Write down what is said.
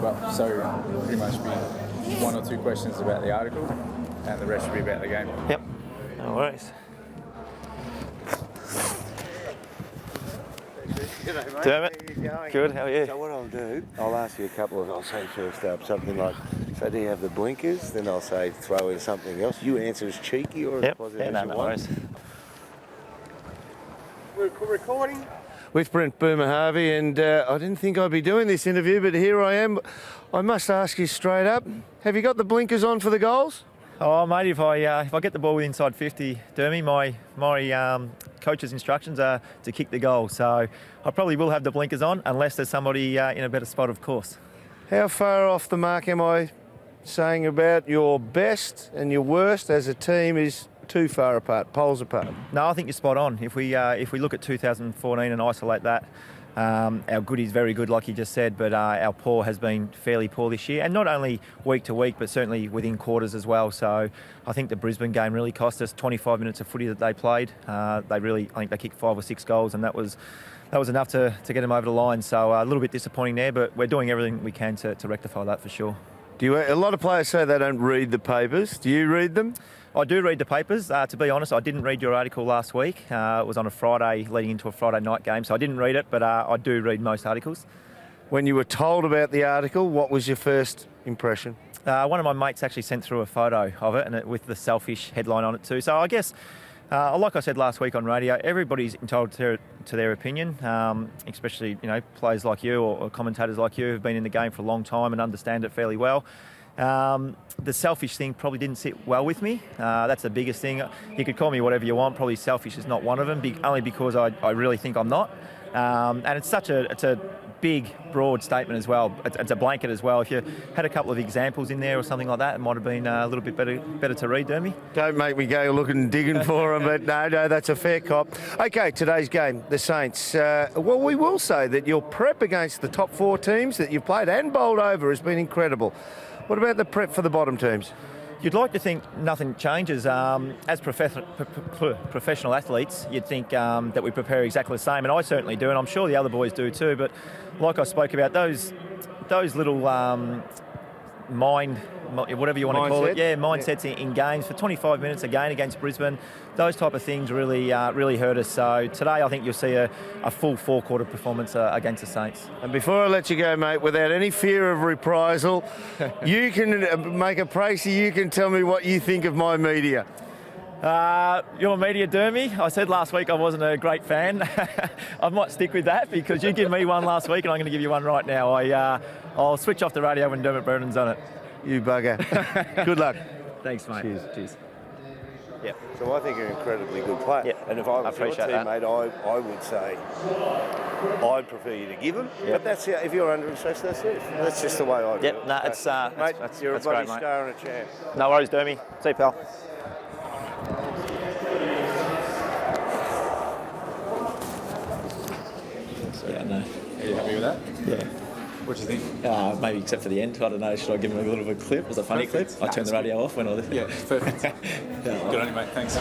Well, so it'll pretty much be 1 or 2 questions about the article, and the rest will be about the game. Yep, no worries. G'day, mate. Dermott, how you going? Good, how are you? So what I'll do, I'll ask you a couple of, I'll say first up something like, so do you have the blinkers? Then I'll say throw in something else. You answer as cheeky or as positive as you no want. worries. We're recording. With Brent Harvey, and I didn't think I'd be doing this interview, but here I am. I must ask you straight up, have you got the blinkers on for the goals? Oh, mate, if I get the ball inside 50, Dermy, my coach's instructions are to kick the goal. So I probably will have the blinkers on unless there's somebody in a better spot, of course. How far off the mark am I saying about your best and your worst as a team is too far apart, poles apart? No, I think you're spot on. If we look at 2014 and isolate that, our good is very good, like you just said, but our poor has been fairly poor this year, and not only week to week, but certainly within quarters as well. So I think the Brisbane game really cost us 25 minutes of footy that they played. I think they kicked 5 or 6 goals, and that was enough to get them over the line. So a little bit disappointing there, but we're doing everything we can to rectify that for sure. A lot of players say they don't read the papers. Do you read them? I do read the papers. To be honest, I didn't read your article last week. It was on a Friday leading into a Friday night game, so I didn't read it, but I do read most articles. When you were told about the article, what was your first impression? One of my mates actually sent through a photo of it, and with the selfish headline on it too. So I guess, like I said last week on radio, everybody's entitled to their opinion, especially players like you or commentators like you who've been in the game for a long time and understand it fairly well. The selfish thing probably didn't sit well with me. That's the biggest thing. You could call me whatever you want. Probably selfish is not one of them, only because I really think I'm not. And it's a big, broad statement as well. It's a blanket as well. If you had a couple of examples in there or something like that, it might have been a little bit better to read, Dermy. Don't make me go looking and digging for them, but no, that's a fair cop. Okay, today's game, the Saints. Well, we will say that your prep against the top 4 teams that you've played and bowled over has been incredible. What about the prep for the bottom teams? You'd like to think nothing changes. As professional athletes, you'd think that we prepare exactly the same, and I certainly do, and I'm sure the other boys do too. But like I spoke about, those little whatever you want to call it, mindsets in games for 25 minutes again against Brisbane. Those type of things really hurt us. So today I think you'll see a full 4-quarter performance against the Saints. And before I let you go, mate, without any fear of reprisal, you can make a précis. You can tell me what you think of my media. Your media, Dermy. I said last week I wasn't a great fan. I might stick with that because you gave me one last week and I'm going to give you one right now. I'll switch off the radio when Dermott Brereton's on it. You bugger. Good luck. Thanks, mate. Cheers. Yep. So I think you're an incredibly good player. Yep. And if I was your teammate, I would say I'd prefer you to give them. Yep. But that's if you're under stress, that's it. That's just the way I do it. Yep. No, it's mate, you're a bloody great, star and a champ. No worries, Dermy. See you, pal. Yeah, no. Are you happy with that? Yeah. What do you think? Maybe except for the end. I don't know. Should I give him a little bit of a clip? Was it a funny clip? I turned the radio off when I... Yeah, perfect. Good on you, mate. Thanks.